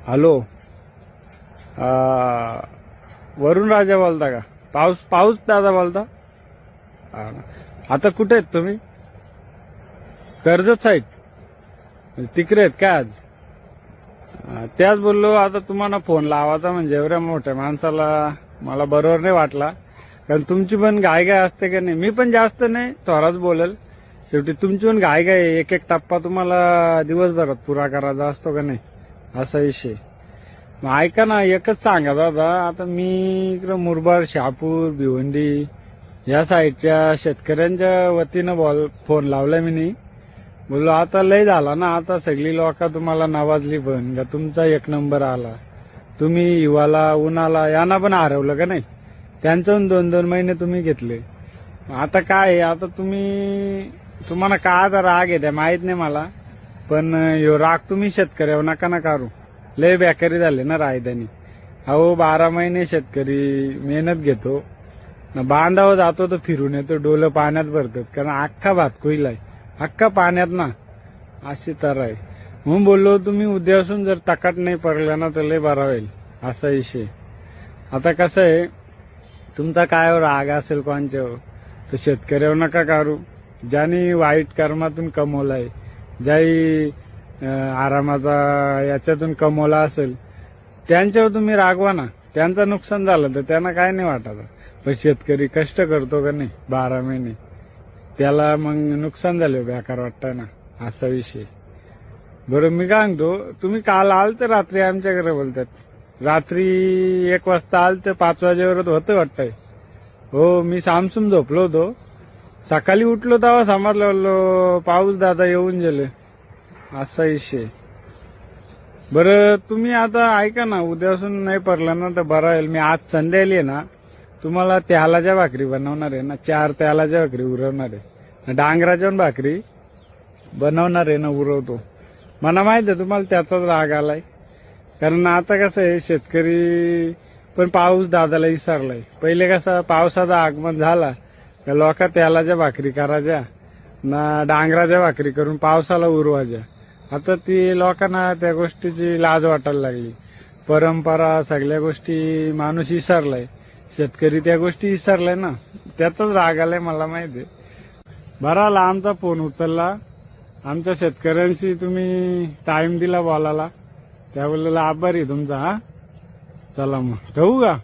Hello. वरुण राजा बोलता का? पाऊस पाऊस दादा बोलता? हा. आता कुठे आहेत तुम्ही? कर्जत साईड तिकडे आहेत का आज? त्याच बोललो आता तुम्हाला फोन लावायचा म्हणजे एवढ्या मोठ्या माणसाला मला बरोबर नाही वाटला, कारण तुमची पण घाई घाई असते का नाही. मी पण जास्त नाही थोडाच बोलेल, शेवटी तुमची पण घाई घाई एक एक टप्पा तुम्हाला दिवसभरात पुरा करायचा असतो का नाही, असा विषय. मग ऐका ना, एकच सांगा दादा, आता मी इकडं मुरबाड, शहापूर, भिवंडी या साईडच्या शेतकऱ्यांच्या वतीनं फोन लावलाय मी नाही. बोललो आता लय झाला ना, आता सगळी लोक तुम्हाला नावाजली पण का तुमचा एक नंबर आला. तुम्ही हिवाला उन्हाला यांना पण हरवलं का नाही, त्यांचं 2-2 महिने तुम्ही घेतले. आता काय आहे, आता तुम्हाला काय आता राग आहे त्या माहित नाही मला, पण ह्यो राग तुम्ही शेतकऱ्यावर नका ना काढू. लय बेकारी झाले ना रायदानी. अहो 12 महिने शेतकरी मेहनत घेतो ना, बांधावर जातो तर फिरून येतो, डोलं पाण्यात भरतात, कारण अख्खा भात कोईलाय अख्खा पाण्यात ना, अशी तर आहे. म्हणून बोललो तुम्ही उद्यापासून जर तकाट नाही पडला ना तर लय बरा होईल, असा विषय. आता कसं आहे, तुमचा काय राग असेल कोणच्यावर तर शेतकऱ्यावर नका काढू. ज्यांनी वाईट कर्मातून कमवलाय, ज्याही आरामाचा याच्यातून कमवला असेल, त्यांच्यावर तुम्ही रागवा ना. त्यांचं नुकसान झालं तर त्यांना काय नाही वाटत, पण शेतकरी कष्ट करतो का नाही 12 महिने, त्याला मग नुकसान झालं बेकार वाटतं ना, असा विषय. बरं मी काय सांगतो, तुम्ही काल आल तर रात्री आमच्याकडे बोलतात, रात्री 1 वाजता आल तर 5 वाजेवर होतं वाटतंय. हो, मी सामसूम झोपलो होतो, सकाळी उठलो तेव्हा समजलो पाऊस दादा येऊन गेले, असा विषय. बरं तुम्ही आता ऐका ना, उद्यापासून नाही पडला ना तर बरं होईल. मी आज संध्याकाळी आहे ना तुम्हाला त्यालाच्या भाकरी बनवणार आहे ना, 4 त्यालाच्या भाकरी उरवणार आहे, डांगराच्या भाकरी बनवणार आहे ना, उरवतो. मला माहित आहे तुम्हाला त्याचाच राग आलाय, कारण आता कसं आहे, शेतकरी पण पाऊस दादाला विसरलाय. पहिले कसं पावसाचं आगमन झाला का लोक त्यालाच्या भाकरी करायच्या ना, डांगराच्या भाकरी करून पावसाला उरवायच्या. आता ती लोकांना त्या गोष्टीची लाज वाटायला लागली. परंपरा सगळ्या गोष्टी माणूस विसरलाय, शेतकरी त्या गोष्टी विसरलाय ना, त्याचाच राग आलाय मला माहिती आहे. बरा आला आमचा फोन उचलला, आमच्या शेतकऱ्यांशी तुम्ही टाइम दिला बोलायला, त्यावेळेला आभारी तुमचा. हा चला मग ठेवू का?